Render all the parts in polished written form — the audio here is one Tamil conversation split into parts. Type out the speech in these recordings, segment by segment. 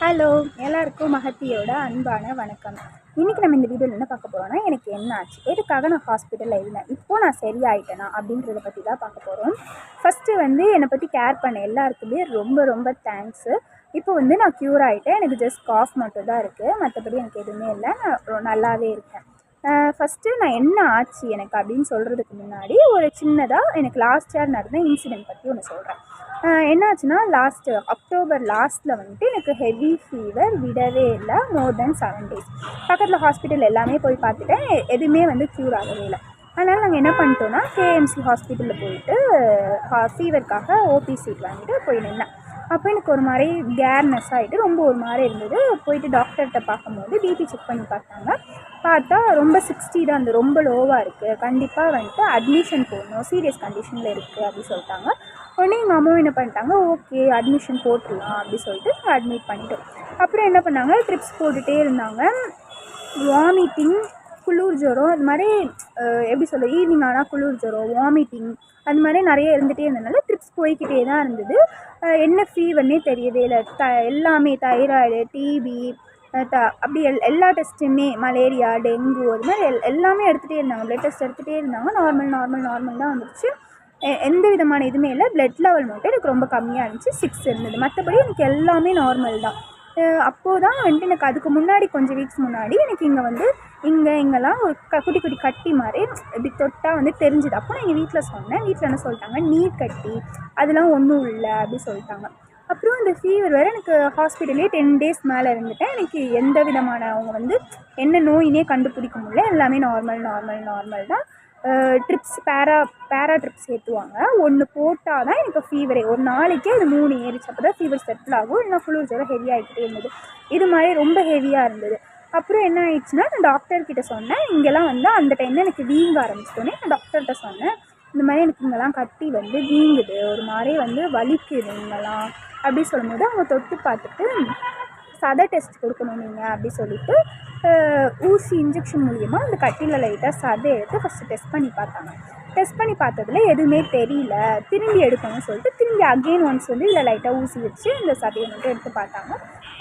ஹலோ, எல்லாருக்கும் மகத்தியோட அன்பான வணக்கம். இன்றைக்கி நம்ம இந்த வீடியோவில் என்ன பார்க்க போகிறோம்னா, எனக்கு என்ன ஆச்சு, எதுக்காக நான் ஹாஸ்பிட்டலில் இருந்தேன், இப்போது நான் சரியாயிட்டேனா அப்படின்றத பற்றி தான் பார்க்க போகிறோம். ஃபஸ்ட்டு என்னை பற்றி கேர் பண்ண எல்லாருக்குமே ரொம்ப ரொம்ப தேங்க்ஸு. இப்போ நான் க்யூர் ஆகிட்டேன். எனக்கு ஜஸ்ட் காஃப் மட்டும் தான் இருக்குது, மற்றபடி எனக்கு எதுவுமே இல்லை. நான் நல்லாவே இருக்கேன். ஃபஸ்ட்டு நான் என்ன ஆச்சு எனக்கு அப்படின்னு சொல்கிறதுக்கு முன்னாடி ஒரு சின்னதாக எனக்கு லாஸ்ட் இயர் நடந்த இன்சிடெண்ட் பற்றி ஒன்று சொல்கிறேன். என்னாச்சுன்னா, அக்டோபர் லாஸ்ட்டில் எனக்கு ஹெவி ஃபீவர் விடவே இல்லை. மோர் தென் 7 days பக்கத்தில் ஹாஸ்பிட்டல் எல்லாமே போய் பார்த்துட்டேன். எதுவுமே க்யூர் ஆகவே இல்லை. அதனால் நாங்கள் என்ன பண்ணிட்டோன்னா, கேஎம்சி ஹாஸ்பிட்டலில் போயிட்டு ஃபீவருக்காக ஓபி சீட் வாங்கிட்டு போய் நின்னேன். அப்போ எனக்கு ஒரு மாதிரி கேர்னஸ் ஆகிட்டு ரொம்ப ஒரு மாதிரி இருந்தது. போயிட்டு டாக்டர்கிட்ட பார்க்கும்போது பிபி செக் பண்ணி பார்த்தா ரொம்ப 60 தான், அந்த ரொம்ப லோவாக இருக்குது, கண்டிப்பாக அட்மிஷன் போடணும், சீரியஸ் கண்டிஷனில் இருக்குது அப்படி சொல்லிட்டாங்க. உடனே எங்கள் அம்மாவும் என்ன பண்ணிட்டாங்க, ஓகே அட்மிஷன் போட்டுடலாம் அப்படி சொல்லிட்டு அட்மிட் பண்ணிட்டோம். அப்புறம் என்ன பண்ணாங்க, ட்ரிப்ஸ் போட்டுகிட்டே இருந்தாங்க. வாமிட்டிங், குளிர் ஜுரம், அது மாதிரி எப்படி சொல்ல, ஈவினிங் ஆனால் குளிர் ஜுரம், வாமிட்டிங் அது மாதிரி நிறைய இருந்துகிட்டே இருந்ததுனால ட்ரிப்ஸ் போய்கிட்டே தான் இருந்தது. என்ன ஃபீவர்னே தெரியவே இல்லை. எல்லாமே தைராய்டு, டிபி, அப்படி எல்லா டெஸ்ட்டுமே, மலேரியா, டெங்கு, அது மாதிரி எல்லாமே எடுத்துகிட்டே இருந்தாங்க. ப்ளட் டெஸ்ட் எடுத்துகிட்டே இருந்தாங்க. நார்மல் தான் வந்துருச்சு. எந்த விதமான இதுவுமே இல்லை. ப்ளட் லெவல் மட்டும் எனக்கு ரொம்ப கம்மியாக இருந்துச்சு, 6 இருந்தது. மற்றபடி எனக்கு எல்லாமே நார்மல் தான். அப்போது தான் எனக்கு அதுக்கு முன்னாடி கொஞ்சம் வீக்ஸ் முன்னாடி எனக்கு இங்கெல்லாம் ஒரு குட்டி குட்டி கட்டி மாதிரி இப்படி தொட்டால் தெரிஞ்சுது. அப்போ நான் எங்கள் வீட்டில் சொன்னேன். வீட்டில் என்ன சொல்லிட்டாங்க, நீர் கட்டி அதெல்லாம் ஒன்றும் இல்லை அப்படி சொல்லிட்டாங்க. அப்புறம் இந்த ஃபீவர் வேறு எனக்கு ஹாஸ்பிட்டலே 10 days மேலே இருந்துட்டேன். எனக்கு எந்த விதமான அவங்க என்ன நோயினே கண்டுபிடிக்க முடியல. எல்லாமே நார்மல் தான். ட்ரிப்ஸ் பேரா ட்ரிப்ஸ் ஏற்றுவாங்க. ஒன்று போட்டால் தான் எனக்கு ஃபீவரே. ஒரு நாளைக்கே அது 3 ஏறிச்சு. அப்போ தான் ஃபீவர் செட்டில் ஆகும். இல்லைனா குளிர் ஜுரம் ஹெவியாகிக்கிட்டே இருந்தது. இது மாதிரி ரொம்ப ஹெவியாக இருந்தது. அப்புறம் என்ன ஆயிடுச்சுன்னா, நான் டாக்டர்கிட்ட சொன்னேன். இங்கெல்லாம் அந்த டைமில் எனக்கு வீங்க ஆரம்பிச்சிட்டோன்னே நான் டாக்டர்கிட்ட சொன்னேன், இந்த மாதிரி எனக்கு இங்கெல்லாம் கட்டி வீங்குது, ஒரு மாதிரி வலிக்குது இங்கெல்லாம் அப்படி சொல்லும்போது அவங்க தொட்டு பார்த்துட்டு சதை டெஸ்ட் கொடுக்கணும் நீங்கள் அப்படி சொல்லிவிட்டு ஊசி இன்ஜெக்ஷன் மூலிமா அந்த கட்டியில் லைட்டாக சதை எடுத்து ஃபஸ்ட்டு டெஸ்ட் பண்ணி பார்த்தாங்க. டெஸ்ட் பண்ணி பார்த்ததில் எதுவுமே தெரியல, திரும்பி எடுக்கணும்னு சொல்லிட்டு திரும்பி அகெயின் ஒன்ஸ் இதில் லைட்டாக ஊசி வச்சு இந்த சதையை மட்டும் எடுத்து பார்த்தாங்க.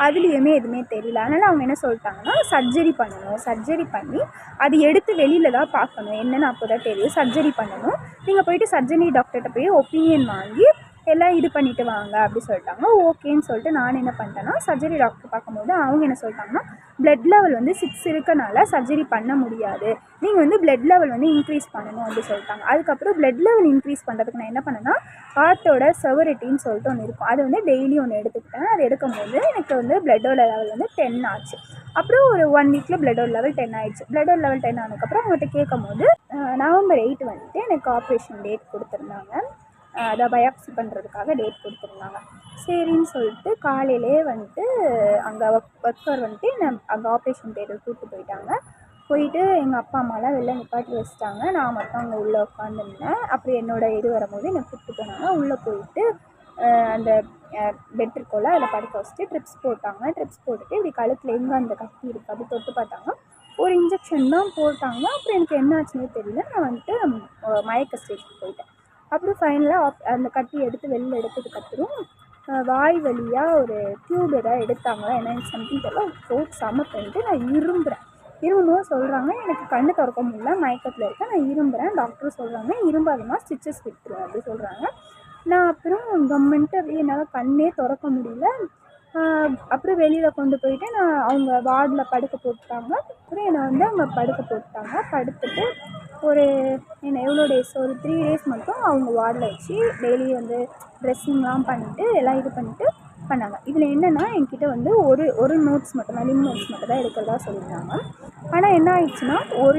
அதுலேயுமே எதுவுமே தெரியல. அதனால் அவங்க என்ன சொல்லிட்டாங்கன்னா, சர்ஜரி பண்ணணும், சர்ஜரி பண்ணி அது எடுத்து வெளியில் தான் பார்க்கணும், என்னென்னு அப்போ தான் தெரியும், சர்ஜரி பண்ணணும், நீங்கள் போயிட்டு சர்ஜரி டாக்டர்கிட்ட போய் ஒப்பீனியன் வாங்கி எல்லாம் இது பண்ணிவிட்டு வாங்க அப்படி சொல்லிட்டாங்க. ஓகேன்னு சொல்லிட்டு நான் என்ன பண்ணிட்டேன்னா, சர்ஜரி டாக்டர் பார்க்கும்போது அவங்க என்ன சொல்லிட்டாங்கன்னா, ப்ளட் லெவல் 6 இருக்கனால சர்ஜரி பண்ண முடியாது, நீங்கள் ப்ளட் லெவல் இன்க்ரீஸ் பண்ணணும் அப்படி சொல்லிட்டாங்க. அதுக்கப்புறம் ப்ளட் லெவல் இன்க்ரீஸ் பண்ணுறதுக்கு நான் என்ன பண்ணேன்னா, ஹார்ட்டோட செவரிட்டின்னு சொல்லிட்டு ஒன்று இருக்கும், அது டெய்லி ஒன்று எடுத்துக்கிட்டேன். அது எடுக்கும்போது எனக்கு ப்ளட்டோட லெவல் 10 ஆச்சு. அப்புறம் ஒரு 1 வீக்கில் ப்ளட்டோட லெவல் 10 ஆயிடுச்சு. ப்ளட்டோட லெவல் 10 ஆனதுக்கப்புறம் அவங்கள்ட்ட கேட்கும்போது நவம்பர் 8 எனக்கு ஆப்ரேஷன் டேட் கொடுத்துருந்தாங்க. அதை பயாப்சி பண்ணுறதுக்காக டேட் கொடுத்துருந்தாங்க. சரின்னு சொல்லிட்டு காலையிலே அங்கே ஒர்க்கர் என்னை அங்கே ஆப்ரேஷன் தேட்டர் கூப்பிட்டு போயிட்டாங்க. போயிட்டு எங்கள் அப்பா அம்மாலாம் வெளில நிப்பாட்டி வச்சுட்டாங்க. நான் மட்டும் அங்கே உள்ளே உட்காந்துருந்தேன். அப்புறம் என்னோடய இது வரும்போது என்னை கூப்பிட்டு போனாங்க. உள்ளே போயிட்டு அந்த பெட் இருக்கோல அதில் படுக்க வச்சுட்டு ட்ரிப்ஸ் போட்டாங்க. ட்ரிப்ஸ் போட்டுட்டு இப்படி கழுத்தில் எங்கே அந்த கட்டி இருக்குது அப்படி தொட்டு பார்த்தாங்க. ஒரு இன்ஜெக்ஷன் தான் போட்டாங்க. அப்புறம் எனக்கு என்ன ஆச்சுன்னே தெரியல. நான் மயக்க ஸ்டேஜுக்கு போயிட்டேன். அப்புறம் ஃபைனலாக அந்த கட்டி எடுத்து வெளில எடுத்ததுக்கப்புறம் வாய் வழியாக ஒரு டியூப் எதாவது எடுத்தாங்க. ஏன்னா எனக்கு சம்திங் தெரியல, த்ரோட் செம பண்ணிட்டு நான் இரும்பும்போது சொல்கிறாங்க, எனக்கு கண்ணு திறக்க முடியல, மயக்கத்தில் இருக்கேன், நான் இரும்புறேன். டாக்டர் சொல்கிறாங்க, இரும்பாதமா ஸ்டிச்சஸ் விட்டுரும் அப்படி சொல்கிறாங்க. நான் அப்புறம் கவர்மெண்ட்டு அப்படியே என்னால் கண்ணே திறக்க முடியல. அப்புறம் வெளியில் கொண்டு போயிட்டு அவங்க வார்டில் படுக்க போட்டாங்க. அப்புறம் என்னை அவங்க படுக்க போட்டாங்க. படுத்துட்டு என்னை எவ்வளோ டேஸ், ஒரு 3 days மட்டும் அவங்க வார்டில் வச்சு டெய்லி ட்ரெஸ்ஸிங்லாம் பண்ணிவிட்டு எல்லாம் இது பண்ணிவிட்டு பண்ணாங்க. இதில் என்னென்னா, என்கிட்ட ஒரு நோட்ஸ் மட்டும் தான், லிம்ப் நோட்ஸ் மட்டும் தான் எடுக்கிறதா சொல்லியிருந்தாங்க. ஆனால் என்ன ஆயிடுச்சுன்னா, ஒரு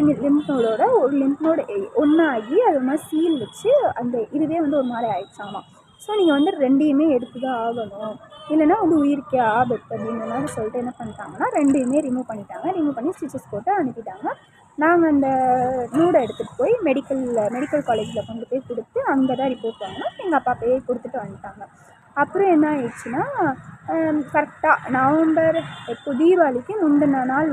லிம்ப் நோடு ஒன்றாகி அது ஒரு மாதிரி சீல் வச்சு அந்த இதுவே ஒரு மாதிரி ஆயிடுச்சாமா. ஸோ நீங்கள் 2யுமே எடுத்து தான் ஆகணும், இல்லைனா உயிருக்கே ஆபத்து அப்படின்ற மாதிரி சொல்லிட்டு என்ன பண்ணிட்டாங்கன்னா, 2யுமே ரிமூவ் பண்ணிட்டாங்க. ரிமூவ் பண்ணி ஸ்டிச்சஸ் போட்டு அனுப்பிட்டாங்க. நாங்கள் அந்த நூடை எடுத்துகிட்டு போய் மெடிக்கல் காலேஜில் கொண்டு போய் கொடுத்து அங்கே தான் ரிப்போர்ட் வாங்கினோம். எங்கள் அப்பா போய் கொடுத்துட்டு வந்துட்டாங்க. அப்புறம் என்ன ஆயிடுச்சுன்னா, கரெக்டாக நவம்பர் தீபாவளிக்கு முந்தின நாள்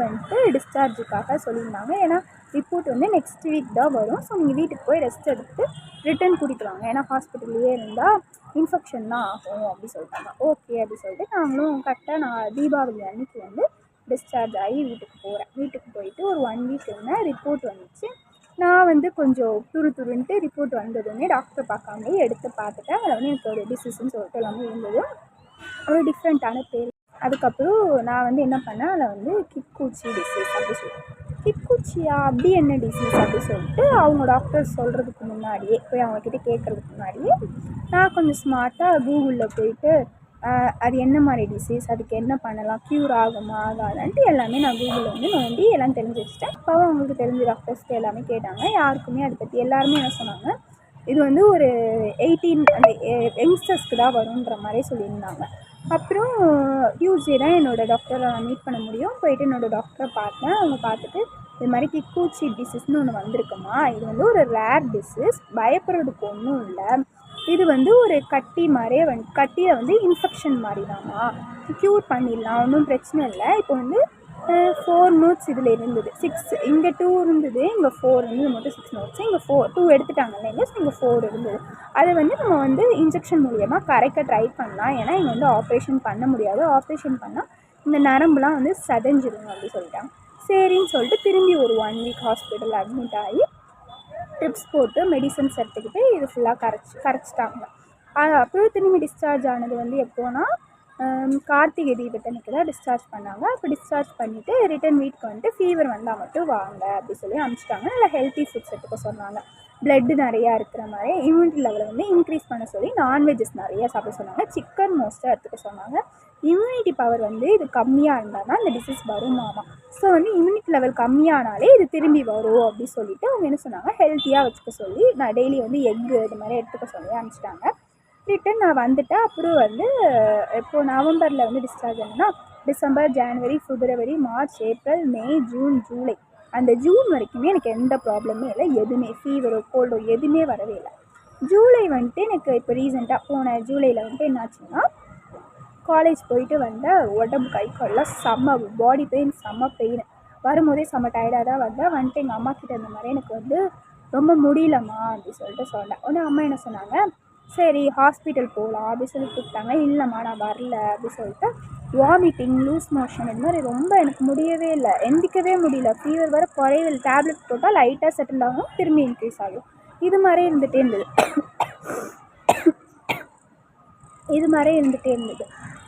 டிஸ்சார்ஜுக்காக சொல்லியிருந்தாங்க. ஏன்னா ரிப்போர்ட் நெக்ஸ்ட் வீக் தான் வரும். ஸோ நீங்கள் வீட்டுக்கு போய் ரெஸ்ட் எடுத்து ரிட்டன் கூட்டிகிட்டு ஏன்னா ஹாஸ்பிட்டல்லையே இருந்தால் இன்ஃபெக்ஷன் தான் ஆகும் அப்படி சொல்லிட்டாங்க. ஓகே அப்படி சொல்லிட்டு நாங்களும் கரெக்டாக நான் தீபாவளி அன்னைக்கு வந்து டிஸ்சார்ஜ் ஆகி வீட்டுக்கு போகிறேன். வீட்டுக்கு போயிட்டு ஒரு 1 வீக் இருந்தேன். ரிப்போர்ட் வந்துச்சு. நான் வந்து கொஞ்சம் துருன்ட்டு ரிப்போர்ட் வந்ததுமே டாக்டர் பார்க்காமலே எடுத்து பார்த்துட்டேன். அதில் வந்து எனக்கு ஒரு டிசீஸ்ன்னு சொல்லிட்டு எல்லாமே இருந்தது. ஒரு டிஃப்ரெண்ட்டான பேர். அதுக்கப்புறம் நான் வந்து என்ன பண்ணேன், அதில் வந்து கிட்கூச்சி டிசீஸ் அப்படி சொல்லிட்டு, கிட்கூச்சியா அப்படி என்ன டிசீஸ் அப்படி சொல்லிட்டு அவங்க டாக்டர் சொல்கிறதுக்கு முன்னாடியே போய் அவங்கக்கிட்ட கேட்குறதுக்கு முன்னாடியே நான் கொஞ்சம் ஸ்மார்ட்டாக கூகுளில் போயிட்டு அது என்ன மாதிரி டிசீஸ், அதுக்கு என்ன பண்ணலாம், க்யூர் ஆகுமா ஆகாதான்ட்டு எல்லாமே நான் கூகுளில் வந்து நோண்டி எல்லாம் தெரிஞ்சு வச்சுட்டேன். அப்பாவும் அவங்களுக்கு தெரிஞ்ச டாக்டர்ஸ்ட்டு எல்லாமே கேட்டாங்க. யாருக்குமே அதை பற்றி எல்லாருமே என்ன சொன்னாங்க, இது வந்து ஒரு 18 அந்த யங்ஸ்டர்ஸ்க்கு தான் வருன்ற மாதிரி சொல்லியிருந்தாங்க. அப்புறம் டியூஸ்டே தான் என்னோடய டாக்டரை நான் மீட் பண்ண முடியும். போயிட்டு என்னோடய டாக்டரை பார்த்தேன். அவங்க பார்த்துட்டு இது மாதிரி கிட்கூச்சி டிசீஸ்னு ஒன்று வந்திருக்குமா, இது வந்து ஒரு ரேர் டிசீஸ், பயப்படுறதுக்கு ஒன்றும் இல்லை, இது வந்து ஒரு கட்டி மாதிரியே கட்டியில் வந்து இன்ஃபெக்ஷன் மாதிரி தான்மா, க்யூர் பண்ணிடலாம், ஒன்றும் பிரச்சனை இல்லை. இப்போ வந்து 4 நோட்ஸ் இதில் இருந்தது, 6 இங்கே 2 இருந்தது, இங்கே 4 இருந்தது, மொத்தம் 6 நோட்ஸ். இங்கே 2 எடுத்துட்டாங்கல்ல இங்கே, இங்கே 4 இருந்தது. அதை வந்து நம்ம வந்து இன்ஜெக்ஷன் மூலியமாக கரைக்க ட்ரை பண்ணலாம். ஏன்னா இங்கே வந்து ஆப்ரேஷன் பண்ண முடியாது, ஆப்ரேஷன் பண்ணால் இந்த நரம்புலாம் வந்து சதைஞ்சிடும் அப்படி சொல்லிட்டாங்க. சரின்னு சொல்லிட்டு திரும்பி ஒரு 1 வீக் ஹாஸ்பிட்டல் அட்மிட் ஆகி ட்ரிப்ஸ் போட்டு மெடிசன்ஸ் எடுத்துக்கிட்டு இது ஃபுல்லாக கரைச்சிட்டாங்க. அப்புறம் திரும்பி டிஸ்சார்ஜ் ஆனது வந்து எப்போனா கார்த்திகை தீபத்தன்னைக்கு தான் டிஸ்சார்ஜ் பண்ணாங்க. அப்போ டிஸ்சார்ஜ் பண்ணிவிட்டு ரிட்டன் வீட்டுக்கு வந்துட்டு ஃபீவர் வந்தால் மட்டும் வாங்க அப்படி சொல்லி அனுப்பிச்சிட்டாங்க. நல்லா ஹெல்த்தி ஃபுட்ஸ் எடுத்துக்க சொன்னாங்க. ப்ளட்டு நிறையா இருக்கிற மாதிரி இம்யூனிட்டி லெவலை வந்து இன்க்ரீஸ் பண்ண சொல்லி நான்வெஜ்ஜஸ் நிறையா சாப்பிட சொன்னாங்க. சிக்கன் மோஸ்ட்டாக எடுத்துக்க சொன்னாங்க. இம்யூனிட்டி பவர் வந்து இது கம்மியாக இருந்தால் தான் இந்த டிசீஸ் வருமாமா. ஸோ வந்து இம்யூனிட்டி லெவல் கம்மியானாலே இது திரும்பி வரும் அப்படின்னு சொல்லிட்டு அவங்க என்ன சொன்னாங்க, ஹெல்த்தியாக வச்சுக்க சொல்லி நான் டெய்லி வந்து எக்கு இது மாதிரி எடுத்துக்க சொல்லி அனுப்பிச்சிட்டாங்க. ரிட்டன் நான் வந்துட்டேன். அப்புறம் வந்து இப்போது நவம்பரில் வந்து டிஸ்சார்ஜ் ஆனேன்னா டிசம்பர், ஜனவரி, பிப்ரவரி, மார்ச், ஏப்ரல், மே, ஜூன், ஜூலை, அந்த ஜூன் வரைக்குமே எனக்கு எந்த ப்ராப்ளமே இல்லை. எதுவுமே ஃபீவரோ கோல்டோ எதுவுமே வரவே இல்லை. ஜூலை வந்துட்டு எனக்கு இப்போ ரீசெண்டாக போன ஜூலையில் வந்துட்டு என்னாச்சுன்னா, காலேஜ் போயிட்டு வந்தால் உடம்பு கை கால்லாம் செம்ம பாடி பெயின், செம்ம பெயின். வரும்போதே செம்ம டயர்டாக தான் வந்துட்டு எங்கள் அம்மா கிட்ட இந்த மாதிரி எனக்கு வந்து ரொம்ப முடியலம்மா அப்படி சொல்லிட்டு சொன்னேன். உடனே அம்மா என்ன சொன்னாங்க, சரி ஹாஸ்பிட்டல் போகலாம் அப்படி சொல்லி கூப்பிட்டாங்க. இல்லைம்மா நான் வரல அப்படி சொல்லிட்டு வாமிட்டிங், லூஸ் மோஷன் இது மாதிரி ரொம்ப எனக்கு முடியவே இல்லை, எந்திக்கவே முடியல. ஃபீவர் வர குறையவே இல்லை. டேப்லெட் போட்டால் லைட்டாக செட்டில் ஆகும், திரும்பி இன்க்ரீஸ் ஆகும். இது மாதிரி இருந்துகிட்டே இருந்தது.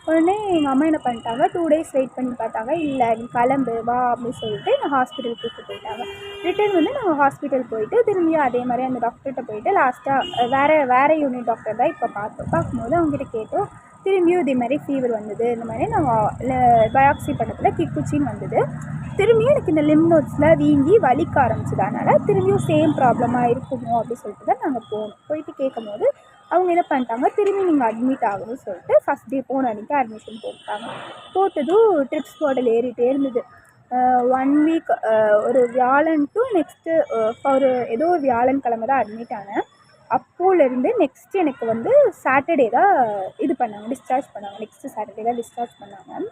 உடனே எங்கள் அம்மா என்ன பண்ணிட்டாங்க, 2 days வெயிட் பண்ணி பார்த்தாங்க. இல்லை நீ கிளம்பு வா அப்படின்னு சொல்லிட்டு எங்கள் ஹாஸ்பிட்டலுக்கு கூப்பிட்டு போயிட்டாங்க. ரிட்டன் வந்து நாங்கள் ஹாஸ்பிட்டல் போயிட்டு திரும்பியும் அதே மாதிரி அந்த டாக்டர்கிட்ட போயிட்டு லாஸ்ட்டாக வேறு யூனிட் டாக்டர் தான் இப்போ பார்க்கும்போது அவங்ககிட்ட கேட்டோம். திரும்பியும் இதே மாதிரி ஃபீவர் வந்தது, இந்த மாதிரி நாங்கள் பயாப்சி பண்ணத்தில் கிட்கூச்சின்னு வந்தது. திரும்பியும் எனக்கு இந்த லிம் நோட்ஸில் வீங்கி வலிக்க ஆரம்பிச்சது. அதனால் திரும்பியும் சேம் ப்ராப்ளமாக இருக்குமோ அப்படின்னு சொல்லிட்டு தான் நாங்கள் போயிட்டு கேட்கும் போது அவங்க என்ன பண்ணிட்டாங்க, திரும்பி நீங்கள் அட்மிட் ஆகணும்னு சொல்லிட்டு ஃபஸ்ட் டே போன அன்றைக்கி அட்மிஷன் போட்டதும் ட்ரிப்ஸ் பாட்டில் ஏறிட்டே இருந்தது. 1 வீக் ஒரு வியாழன் டு நெக்ஸ்ட்டு ஏதோ ஒரு வியாழன்கிழமை தான் அட்மிட் ஆனேன். அப்போலேருந்து நெக்ஸ்ட்டு எனக்கு வந்து சாட்டர்டே தான் டிஸ்சார்ஜ் பண்ணாங்க. நெக்ஸ்ட்டு சாட்டர்டே தான் டிஸ்சார்ஜ் பண்ணாங்க.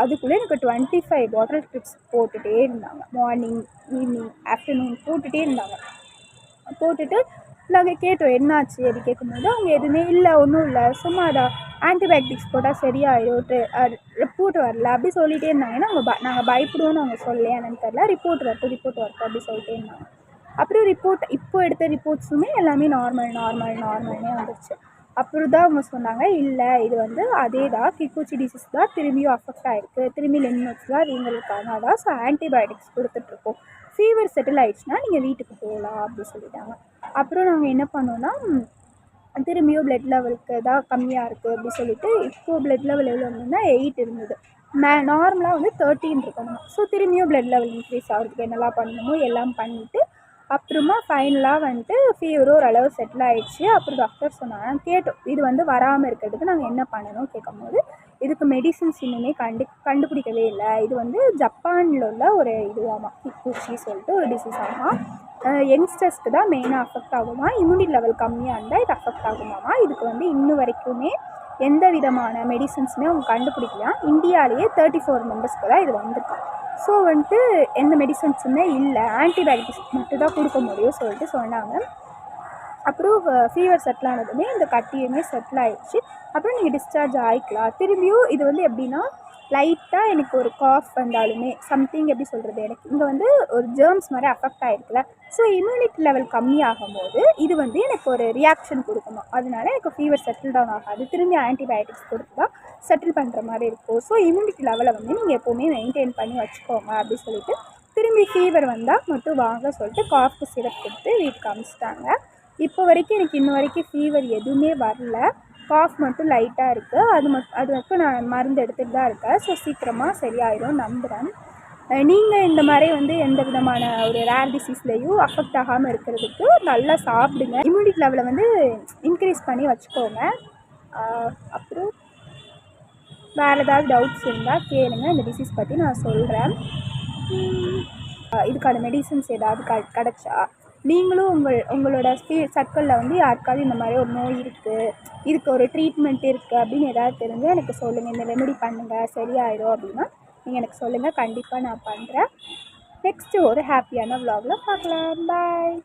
அதுக்குள்ளே எனக்கு 25 பாட்டில் ட்ரிப்ஸ் போட்டுகிட்டே இருந்தாங்க. மார்னிங், ஈவினிங், ஆஃப்டர்நூன் போட்டுகிட்டே இருந்தாங்க. போட்டுட்டு நாங்கள் கேட்டோம் என்னாச்சு அப்படி கேட்கும்போது அவங்க எதுவுமே இல்லை, ஒன்றும் இல்லை, சும்மா அதான் ஆன்டிபயோட்டிக்ஸ் போட்டால் சரியாயிடும், ரிப்போர்ட் வரல அப்படி சொல்லிகிட்டே இருந்தாங்க. ஏன்னா நாங்கள் பயப்படுவோன்னு அவங்க சொல்லலையே என்னன்னு தெரியல. ரிப்போர்ட் வரட்டும் அப்படி சொல்லிட்டே இருந்தாங்க. அப்புறம் இப்போ எடுத்த ரிப்போர்ட்ஸுமே எல்லாமே நார்மல்னே வந்துருச்சு. அப்புறம் தான் அவங்க சொன்னாங்க, இல்லை இது வந்து அதே தான் கிட்கூச்சி டிசீஸ் தான் திரும்பியும் அஃபெக்ட் ஆகிருக்கு, திரும்பி லிம் நோட்ஸ் தான் வீங்கிருக்காங்க, அதான் ஸோ ஆன்டிபயோட்டிக்ஸ் கொடுத்துட்ருக்கோம், ஃபீவர் செட்டில் ஆகிடுச்சுன்னா நீங்கள் வீட்டுக்கு போகலாம் அப்படி சொல்லிட்டாங்க. அப்புறம் நாங்கள் என்ன பண்ணோன்னா, திரும்பியும் ப்ளட் லெவலுக்கு தான் கம்மியாக இருக்குது அப்படி சொல்லிட்டு இப்போது ப்ளட் லெவல் எவ்வளோ இருந்ததுன்னா 8 இருந்தது. நார்மலாக வந்து 13 இருக்கணும். ஸோ திரும்பியும் ப்ளட் லெவல் இன்க்ரீஸ் ஆகிறதுக்கு என்னெல்லாம் பண்ணணுமோ எல்லாம் பண்ணிவிட்டு அப்புறமா ஃபைனலாக வந்துட்டு ஃபீவரும் ஓரளவு செட்டில் ஆகிடுச்சு. அப்புறம் டாக்டர் சொன்னாங்க, கேட்டோம் இது வந்து வராமல் இருக்கிறதுக்கு நாங்கள் என்ன பண்ணணும் கேட்கும்போது, இதுக்கு மெடிசன்ஸ் இன்னுமே கண்டுபிடிக்கவே இல்லை, இது வந்து ஜப்பானில் உள்ள ஒரு இதுவாமா கிட்கூச்சி சொல்லிட்டு ஒரு டிசீஸ் ஆகும், யங்ஸ்டர்ஸ்க்கு தான் மெயினாக அஃபெக்ட் ஆகுமா, இம்யூனிட்டி லெவல் கம்மியாக இருந்தால் இது அஃபெக்ட் ஆகுமாமா. இதுக்கு வந்து இன்னும் வரைக்குமே எந்த விதமான மெடிசன்ஸுமே அவங்க கண்டுபிடிக்கலாம். இந்தியாவிலேயே 34 மெம்பர்ஸ்க்கு தான் இது வந்திருக்கான். ஸோ வந்துட்டு எந்த மெடிசன்ஸுமே இல்லை, ஆன்டிபயோட்டிக்ஸ் மட்டும் தான் கொடுக்க முடியும் சொல்லிட்டு சொன்னாங்க. அப்புறம் ஃபீவர் செட்டில் ஆனதுமே இந்த கட்டியுமே செட்டில் ஆகிடுச்சு. அப்புறம் நீங்கள் டிஸ்சார்ஜ் ஆகிக்கலாம். திரும்பியும் இது வந்து எப்படின்னா லைட்டாக எனக்கு ஒரு காஃப் வந்தாலுமே சம்திங் எப்படி சொல்கிறது, எனக்கு இங்கே வந்து ஒரு ஜேர்ம்ஸ் மாதிரி அஃபெக்ட் ஆகிருக்குல்ல. ஸோ இம்யூனிட்டி லெவல் கம்மியாகும் போது இது வந்து எனக்கு ஒரு ரியாக்ஷன் கொடுக்கணும். அதனால எனக்கு ஃபீவர் செட்டில் டவுன் ஆகாது. திரும்பி ஆன்டிபயோட்டிக்ஸ் கொடுத்து தான் செட்டில் பண்ணுற மாதிரி இருக்கும். ஸோ இம்யூனிட்டி லெவலை வந்து நீங்கள் எப்போவுமே மெயின்டைன் பண்ணி வச்சுக்கோங்க அப்படின்னு சொல்லிட்டு திரும்பி ஃபீவர் வந்தால் மட்டும் வாங்க சொல்லிட்டு காஃப் சிரப் கொடுத்து வீட்டுக்கு அனுப்பிச்சிட்டாங்க. இப்போ வரைக்கும் எனக்கு இன்ன வரைக்கும் ஃபீவர் எதுவுமே வரல. காஃப் மட்டும் லைட்டாக இருக்குது. அது மட்டும் நான் மருந்து எடுத்துகிட்டு தான் இருக்கேன். ஸோ சீக்கிரமாக சரியாயிடும் நம்புகிறேன். நீங்கள் இந்த மாதிரி வந்து எந்த விதமான ஒரு ரேர் டிசீஸ்லேயும் அஃபெக்ட் ஆகாமல் இருக்கிறதுக்கு நல்லா சாப்பிடுங்க. இம்யூனிட்டி லெவலை வந்து இன்க்ரீஸ் பண்ணி வச்சுக்கோங்க. அப்புறம் வேறு ஏதாவது டவுட்ஸ் இருந்தால் கேளுங்க. இந்த டிசீஸ் பற்றி நான் சொல்கிறேன். இதுக்கான மெடிசன்ஸ் ஏதாவது கிடச்சா நீங்களும் உங்களோட சர்க்கிளில் வந்து யாருக்காவது இந்த மாதிரி ஒரு நோய் இருக்குது, இதுக்கு ஒரு ட்ரீட்மெண்ட் இருக்குது அப்படின்னு ஏதாவது தெரிஞ்சால் எனக்கு சொல்லுங்கள். இந்த ரெமெடி பண்ணுங்கள் சரியாயிடும் அப்படின்னா நீங்கள் எனக்கு சொல்லுங்கள். கண்டிப்பாக நான் பண்ணுறேன். நெக்ஸ்ட்டு ஒரு ஹாப்பியான vlogல பார்க்கலாம். பாய்.